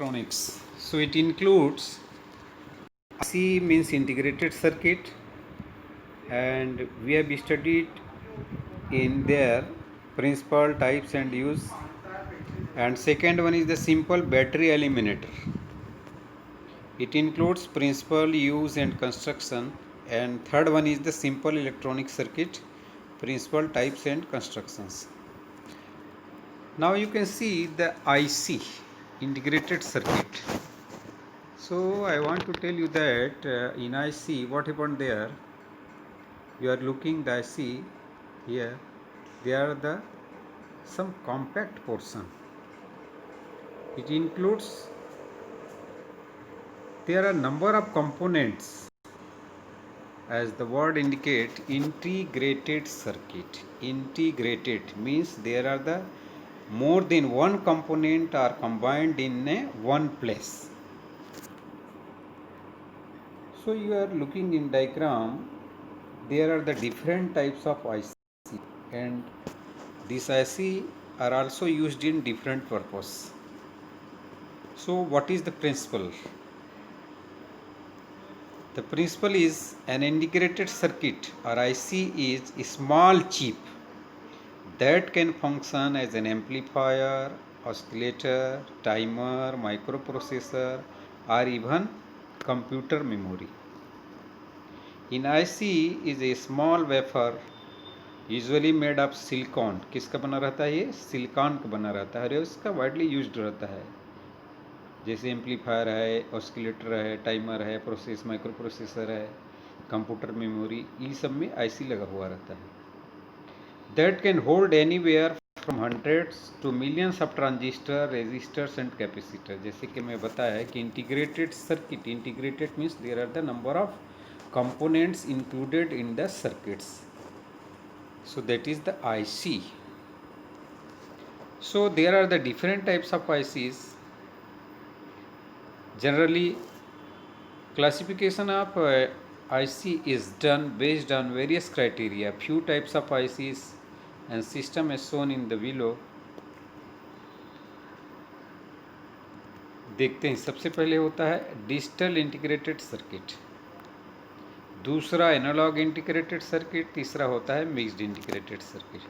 electronics. So it includes IC means integrated circuit, and we have studied in there principal, types and use. And second one is the simple battery eliminator. It includes principal, use and construction. And third one is the simple electronic circuit, principal, types and constructions. Now you can see the IC, integrated circuit. So I want to tell you that in IC, what happened there? You are looking the IC here. They are the some compact portion. It includes. There are number of components. As the word indicate, integrated circuit. Integrated means there are the more than one component are combined in one place. So you are looking in diagram, there are the different types of IC, and these IC are also used in different purpose. So what is the principle? The principle is an integrated circuit or IC is a small chip that can function as an amplifier, oscillator, timer, microprocessor or even computer memory. In IC is a small wafer usually made of silicon. किसका बना रहता है? ये silicon का बना रहता है और उसका वाइडली यूज्ड रहता है. जैसे एम्पलीफायर है, ऑस्किलेटर है, टाइमर है, प्रोसेस माइक्रो प्रोसेसर है, कंप्यूटर मेमोरी, ये सब में IC लगा हुआ रहता है. That can hold anywhere from hundreds to millions of transistor, resistors and capacitor. जैसे कि मैं बताया है कि integrated circuit, integrated means there are the number of components included in the circuits. So that is the IC. So there are the different types of ICs. Generally classification of IC is done based on various criteria. Few types of ICs and system as shown in the below. देखते हैं. सबसे पहले होता है digital integrated circuit, दूसरा analogue integrated circuit, तीसरा होता है मिक्स्ड इंटीग्रेटेड सर्किट.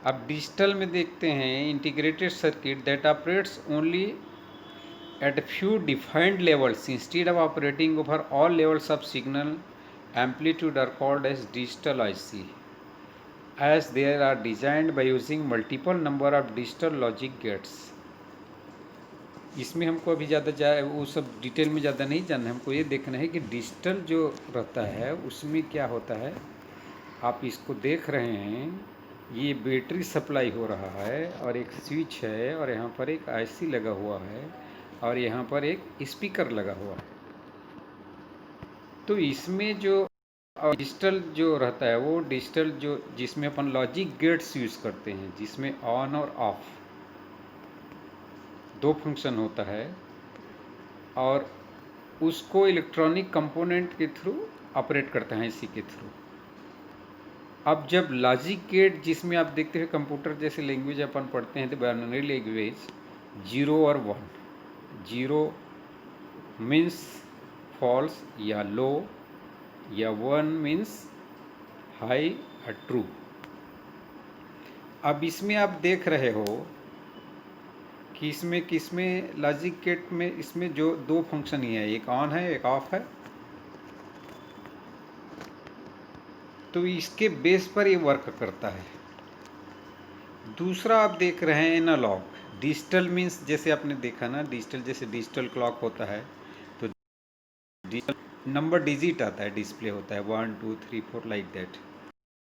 अब डिजिटल में देखते हैं integrated circuit that operates only at few defined levels instead of operating over all levels of signal amplitude are called as digital IC as there are designed by using multiple number of digital logic gates. इसमें हमको अभी ज़्यादा वो सब detail में ज़्यादा नहीं जानना है. हमको ये देखना है कि डिजिटल जो रहता है उसमें क्या होता है. आप इसको देख रहे हैं, ये बैटरी सप्लाई हो रहा है और एक स्विच है और यहाँ पर एक IC लगा हुआ है और यहाँ पर एक स्पीकर लगा हुआ है. तो इसमें जो डिजिटल जो रहता है वो डिजिटल जो जिसमें अपन लॉजिक गेट्स यूज़ करते हैं, जिसमें ऑन और ऑफ दो फंक्शन होता है और उसको इलेक्ट्रॉनिक कंपोनेंट के थ्रू ऑपरेट करता है इसी के थ्रू. अब जब लॉजिक गेट जिसमें आप देखते हैं कंप्यूटर जैसे लैंग्वेज अपन पढ़ते हैं तो बाइनरी लैंग्वेज 0 और 1. 0 मीन्स फॉल्स या लो या 1 मीन्स हाई या ट्रू. अब इसमें आप देख रहे हो कि इसमें किसमें लॉजिक गेट में इसमें जो दो फंक्शन ही है, एक ऑन है एक ऑफ है. तो इसके बेस पर ये वर्क करता है. दूसरा आप देख रहे हैं एनालॉग. डिजिटल मीन्स जैसे आपने देखा ना, डिजिटल जैसे डिजिटल क्लॉक होता है तो डिजिटल नंबर डिजिट आता है, डिस्प्ले होता है 1 2 3 4 लाइक दैट.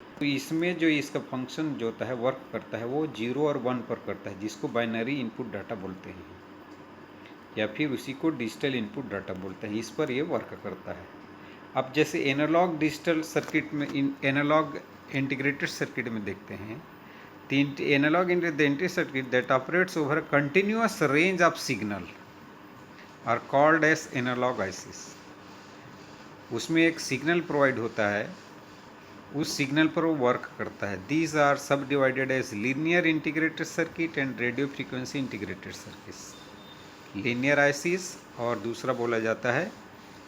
तो इसमें जो इसका फंक्शन जो होता है वर्क करता है वो 0 और 1 पर करता है, जिसको बाइनरी इनपुट डाटा बोलते हैं या फिर उसी को डिजिटल इनपुट डाटा बोलते हैं. इस पर ये वर्क करता है. अब जैसे एनालॉग डिजिटल सर्किट में एनालॉग इंटीग्रेटेड सर्किट में देखते हैं, analogue integrated circuit that operates over continuous range of signal are called as analogue ICs. उसमें एक सिग्नल प्रोवाइड होता है, उस सिग्नल पर वो वर्क करता है. These are subdivided as linear integrated circuit and radio frequency integrated circuits. Linear ICs और दूसरा बोला जाता है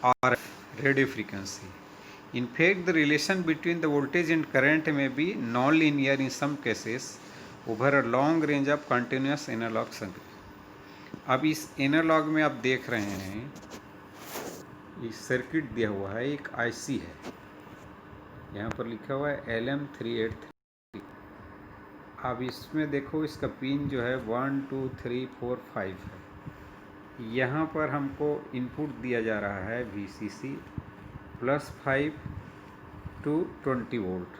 RF radio frequency. In fact, the relation between the voltage and current may be non-linear in some cases over a long range of continuous analog circuit. अब इस analogue में आप देख रहे हैं इस सर्किट दिया हुआ है, एक आईसी है, यहाँ पर लिखा हुआ है LM383. अब इसमें देखो इसका पिन जो है 1 2 3 4 5 है. यहाँ पर हमको इनपुट दिया जा रहा है VCC +5 to 20 वोल्ट.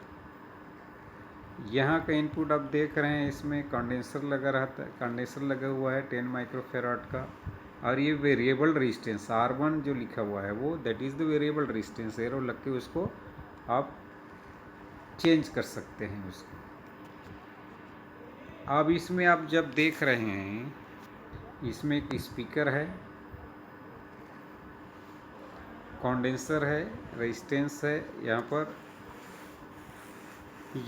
यहाँ का इनपुट आप देख रहे हैं, इसमें कंडेंसर लगा हुआ है 10 माइक्रोफेराड का. और ये वेरिएबल रेजिस्टेंस R1 जो लिखा हुआ है वो that is the variable resistance. Arrow लग के उसको आप चेंज कर सकते हैं उसको. अब इसमें आप जब देख रहे हैं, इसमें एक स्पीकर है, कंडेंसर है, रेजिस्टेंस है, यहाँ पर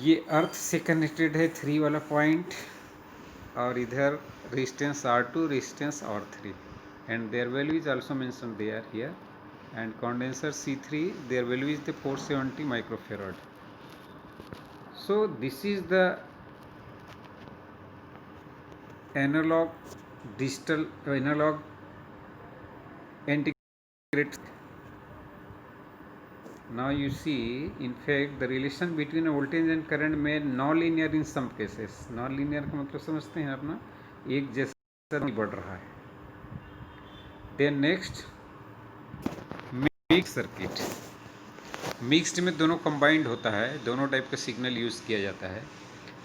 ये अर्थ से कनेक्टेड है 3 वाला पॉइंट, और इधर resistance R2, resistance R3, and their value is also mention there here. And condenser C3, their value is the 470 microfarad. So this is the analog digital analog integrated. Now you see, in fact, the relation between a voltage and current may non-linear in some cases. Non-linear का मतलब समझते हैं अपना, एक जैसा नहीं बढ़ रहा है. Then next, mixed circuit. Mixed में दोनों combined होता है, दोनों टाइप का सिग्नल यूज़ किया जाता है.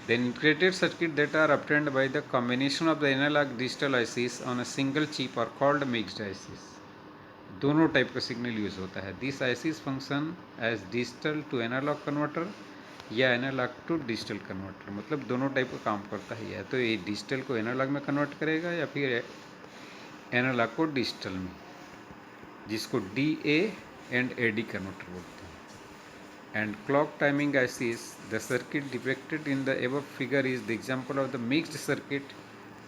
The integrated circuit that are obtained by the combination of the analog digital ICs on a single chip are called mixed ICs. दोनों टाइप का सिग्नल यूज़ होता है. These ICs function as digital to analog converter या analogue to digital converter. मतलब दोनों type का काम करता है. या तो ये डिजिटल को एनालॉग में कन्वर्ट करेगा या फिर एनालॉग को डिजिटल में, जिसको DA एंड AD कन्वर्टर बोलते हैं. And clock timing ICs, the circuit depicted in the above figure is the example of the mixed circuit,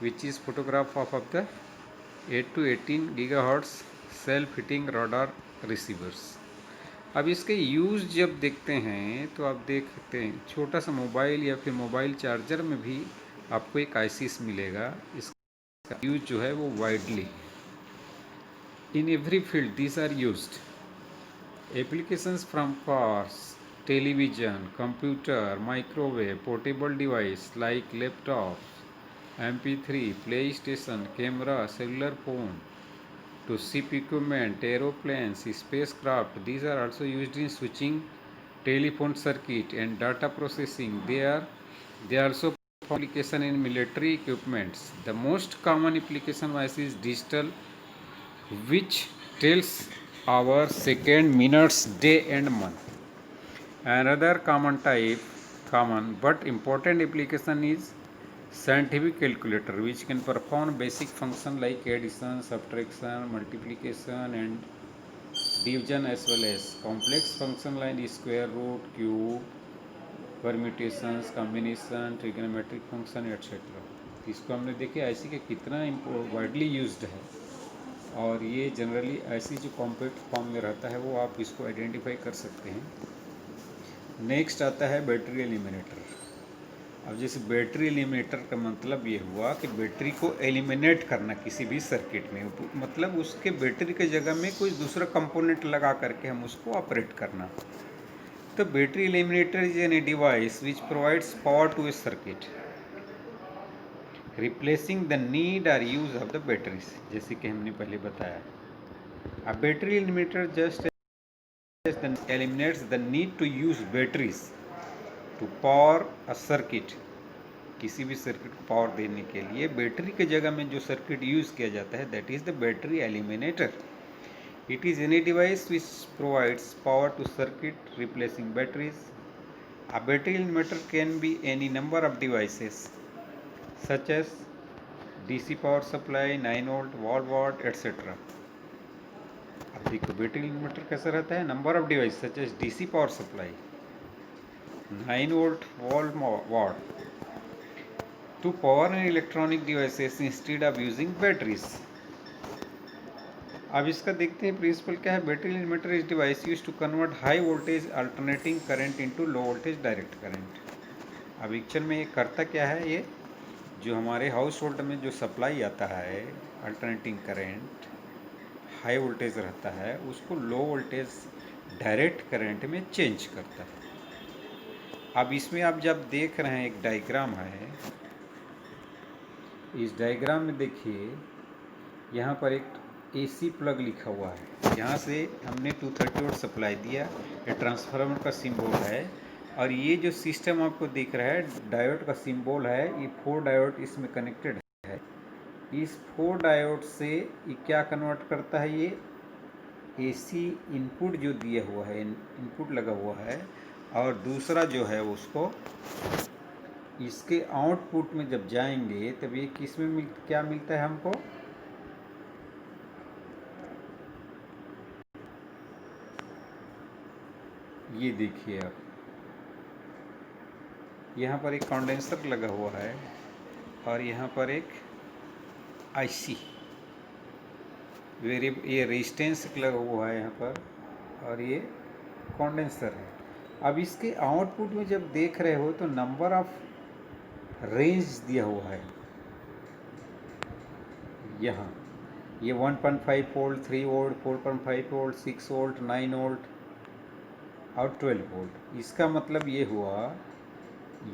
which is photograph of the 8 to 18 gigahertz self-heating radar receivers. अब इसके use जब देखते हैं तो आप देख सकते हैं छोटा सा मोबाइल या फिर मोबाइल चार्जर में भी आपको एक ICs मिलेगा. इसका यूज जो है वो widely in every field these are used. Applications from cars, television, computer, microwave, portable device like laptops, MP3, PlayStation, camera, cellular phone, to ship equipment, aeroplanes, spacecraft. These are also used in switching, telephone circuit and data processing. They are also application in military equipments. The most common application is digital, which tells hour, second, minutes, day and month. Another common but important application is scientific calculator, which can perform basic function like addition, subtraction, multiplication and division, as well as complex function like square root, cube, permutations, combination, trigonometric function, etc. इसको हमने देखे IC के कितना widely used है. और ये generally ऐसी जो कॉम्पैक्ट फॉर्म में रहता है वो आप इसको आइडेंटिफाई कर सकते हैं. नेक्स्ट आता है बैटरी एलिमिनेटर. अब जैसे बैटरी एलिमिनेटर का मतलब ये हुआ कि बैटरी को एलिमिनेट करना किसी भी सर्किट में, मतलब उसके बैटरी के जगह में कोई दूसरा कंपोनेंट लगा करके हम उसको ऑपरेट करना. तो battery eliminator is an device which provides power to a circuit replacing the need और यूज ऑफ द बैटरीज. जैसे कि हमने पहले बताया, a battery eliminator just eliminates the need to use batteries to power a circuit. किसी भी circuit को power देने के लिए बैटरी के जगह में जो सर्किट यूज किया जाता है that is the battery eliminator. It is any device which provides power to circuit replacing batteries. A battery eliminator can be any number of devices such as DC power supply, 9 volt, wall watt, etc. अब देखो battery eliminator कैसा रहता है, number of device such as DC power supply, 9 volt, wall watt, to power and electronic devices instead of using batteries. अब इसका देखते हैं principle क्या है। Battery eliminator is device use to convert high voltage alternating current into low voltage direct current. अब actual में ये करता क्या है, ये जो हमारे हाउस होल्ड में जो सप्लाई आता है अल्टरनेटिंग करंट हाई वोल्टेज रहता है उसको लो वोल्टेज डायरेक्ट करंट में चेंज करता है। अब इसमें आप जब देख रहे हैं एक डायग्राम है, इस डायग्राम में देखिए यहाँ पर एक एसी प्लग लिखा हुआ है। यहाँ से हमने 230 वोल्ट सप्लाई दिया, ये ट्रांसफार्मर का सिंबल है। और ये जो सिस्टम आपको दिख रहा है डायोड का सिंबल है, ये 4 डायोड इसमें कनेक्टेड है। इस 4 डायोड से ये क्या कन्वर्ट करता है, ये एसी इनपुट जो दिया हुआ है, इनपुट लगा हुआ है, और दूसरा जो है उसको इसके आउटपुट में जब जाएंगे तब ये किस में क्या मिलता है हमको, ये देखिए आप यहाँ पर एक कंडेंसर लगा हुआ है और यहाँ पर एक आईसी ये रेजिस्टेंस लगा हुआ है यहाँ पर, और ये कंडेंसर है। अब इसके आउटपुट में जब देख रहे हो तो नंबर ऑफ रेंज दिया हुआ है यहाँ, ये 1.5 volt, 3 volt, 4.5 volt, 6 volt, 9 volt और 12 वोल्ट। इसका मतलब ये हुआ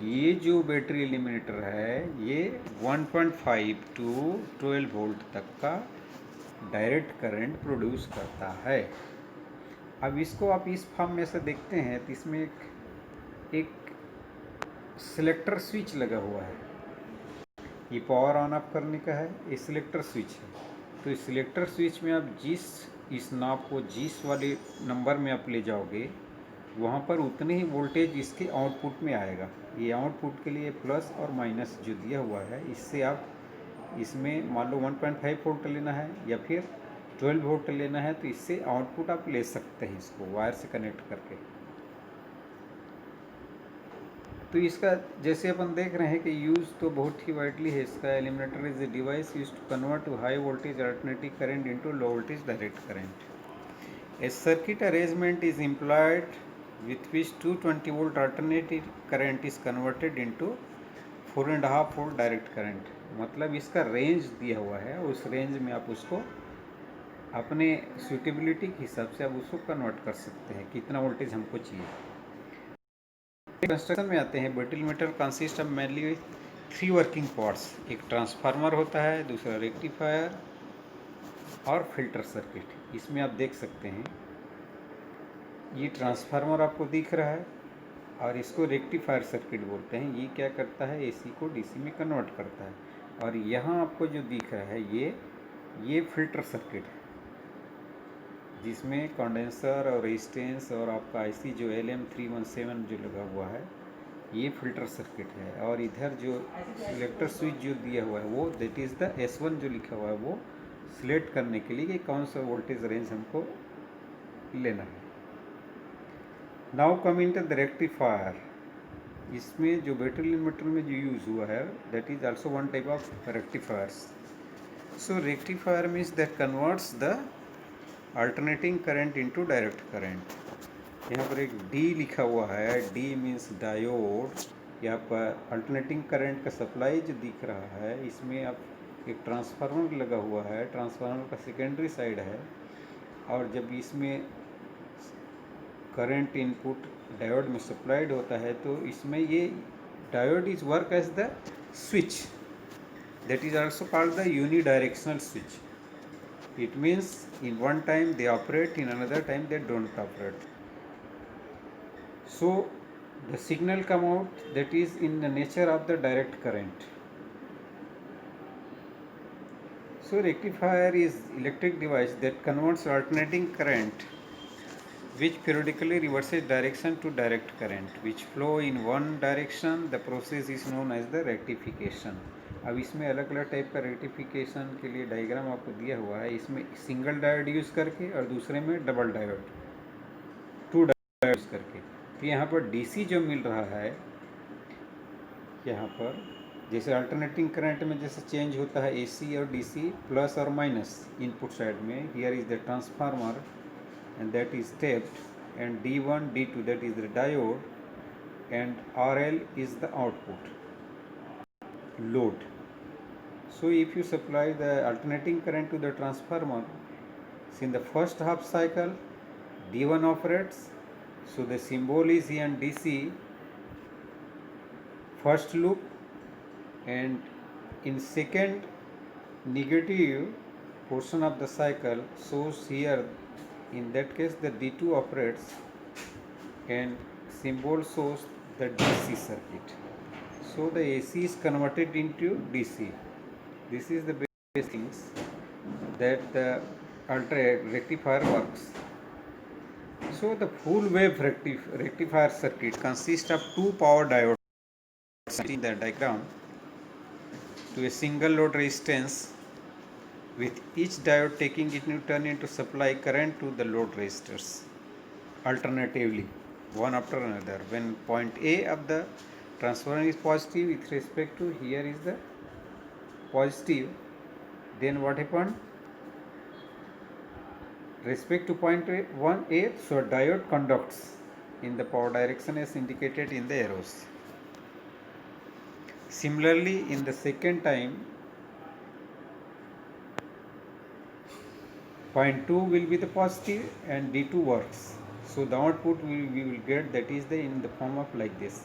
ये जो बैटरी एलिमिनेटर है ये 1.5 टू 12 वोल्ट तक का डायरेक्ट करंट प्रोड्यूस करता है। अब इसको आप इस फॉर्म में से देखते हैं तो इसमें एक सिलेक्टर स्विच लगा हुआ है, ये पावर ऑन ऑफ करने का है, ये सिलेक्टर स्विच है। तो इस सिलेक्टर स्विच में आप इस नॉब को जिस वाले नंबर में आप ले जाओगे वहाँ पर उतने ही वोल्टेज इसके आउटपुट में आएगा। ये आउटपुट के लिए प्लस और माइनस जो दिया हुआ है, इससे आप इसमें मान लो 1.5 वोल्ट लेना है या फिर 12 वोल्ट लेना है तो इससे आउटपुट आप ले सकते हैं इसको वायर से कनेक्ट करके। तो इसका जैसे अपन देख रहे हैं कि यूज़ तो बहुत ही वाइडली है इसका। Eliminator is a device use to convert to high voltage alternating current into low voltage direct current. A circuit arrangement is employed with which 220 volt alternating current is converted into 4.5 volt direct current। मतलब इसका range दिया हुआ है, उस range में आप उसको अपने सूटेबिलिटी के हिसाब से आप उसको कन्वर्ट कर सकते हैं कितना वोल्टेज हमको चाहिए। कंस्ट्रक्शन में आते हैं। Battery eliminator consist of mainly 3 working parts, एक ट्रांसफार्मर होता है, दूसरा रेक्टिफायर और फिल्टर सर्किट। इसमें आप देख सकते हैं ये ट्रांसफार्मर आपको दिख रहा है और इसको रेक्टिफायर सर्किट बोलते हैं। ये क्या करता है, एसी को डीसी में कन्वर्ट करता है। और यहाँ आपको जो दिख रहा है ये फिल्टर सर्किट है जिसमें कंडेंसर और रेजिस्टेंस और आपका आईसी जो LM317 जो लगा हुआ है ये फिल्टर सर्किट है। और इधर जो सिलेक्टर स्विच जो दिया हुआ है वो दैट इज़ द S1 जो लिखा हुआ है वो सिलेक्ट करने के लिए कि कौन सा वोल्टेज रेंज हमको लेना है। Now coming to the rectifier. इसमें जो बैटरी लिमिटर में जो यूज़ हुआ है that is also one type of rectifiers. So rectifier means that converts the alternating current into direct current. यहाँ पर एक D लिखा हुआ है, D मीन्स डायोड। ये आपका अल्टरनेटिंग करंट का सप्लाई जो दिख रहा है इसमें आप एक ट्रांसफार्मर लगा हुआ है, ट्रांसफार्मर का सेकेंडरी साइड है। और जब इसमें करंट इनपुट डायोड में सप्लाइड होता है तो इसमें ये diode is work as the switch that is also called the unidirectional switch. It means in one time they operate, in another time they don't operate. So the signal come out that is in the nature of the direct current. So rectifier is electric device that converts alternating current which periodically reverses direction to direct current which flow in one direction. The process is known as the rectification. अब इसमें अलग अलग type का rectification के लिए diagram आपको दिया हुआ है। इसमें सिंगल डायोड यूज़ करके और दूसरे में डबल डायोड, 2 डायोड यूज़ करके। तो यहाँ पर डीसी जो मिल रहा है यहाँ पर जैसे अल्टरनेटिंग करंट में जैसे चेंज होता है AC और DC प्लस और माइनस इनपुट साइड में, here is the transformer and that is tapped, and D1 D2 that is the diode, and RL is the output load. So if you supply the alternating current to the transformer, so in the first half cycle D1 operates, so the symbol is here and DC first loop, and in second negative portion of the cycle shows here, in that case the D2 operates and symbol shows the DC circuit. So the AC is converted into DC. This is the basic things that the rectifier works. So the full wave rectifier circuit consists of two power diodes in the diagram to a single load resistance, with each diode taking it in turn to supply current to the load resistors alternatively, one after another. When point A of the transformer is positive with respect to, here is the positive, then what happened? Respect to point 1A, so diode conducts in the power direction as indicated in the arrows. Similarly, in the second time, point 2 will be the positive and D2 works. So the output we will get, that is in the form of like this.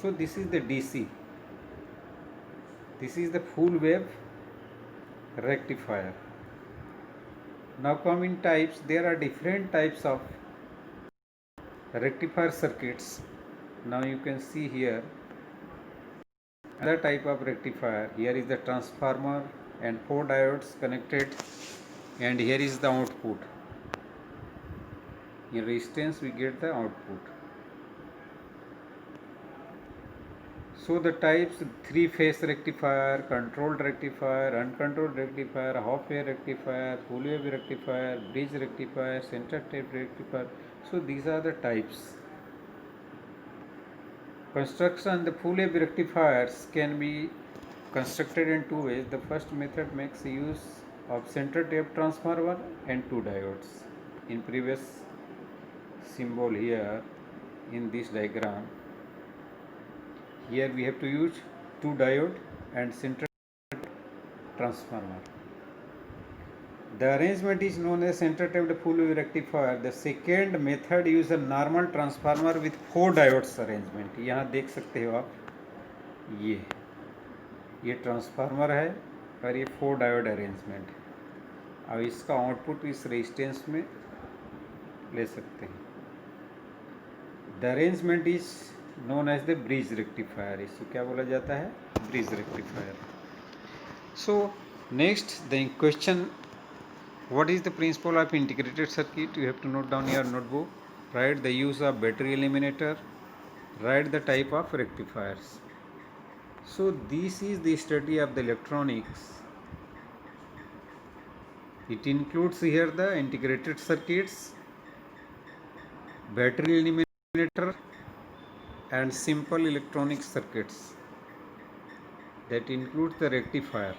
So this is the DC. This is the full wave rectifier. Now come in types. There are different types of rectifier circuits. Now you can see here another type of rectifier. Here is the transformer and 4 diodes connected, and here is the output. In resistance we get the output. So the types: 3-phase rectifier, controlled rectifier, uncontrolled rectifier, half wave rectifier, full wave rectifier, bridge rectifier, center tap rectifier. So these are the types. Construction: the full wave rectifiers can be constructed in two ways. The first method makes use of center tap transformer and two diodes. In previous symbol here in this diagram, here we have to use two diode and center transformer. The arrangement is known as center tapped full wave rectifier. The second method uses a normal transformer with 4 diodes arrangement. यहाँ देख सकते हो आप, ये transformer है और ये 4 diode arrangement है. अब इसका आउटपुट इस रेजिस्टेंस में ले सकते हैं. The arrangement is known as the bridge rectifier. इसको क्या बोला जाता है? Bridge rectifier. So next the question, what is the principle of integrated circuit? You have to note down your notebook. Write the use of battery eliminator. Write the type of rectifiers. So this is the study of the electronics. It includes here the integrated circuits, battery eliminator, and simple electronic circuits. That includes the rectifier.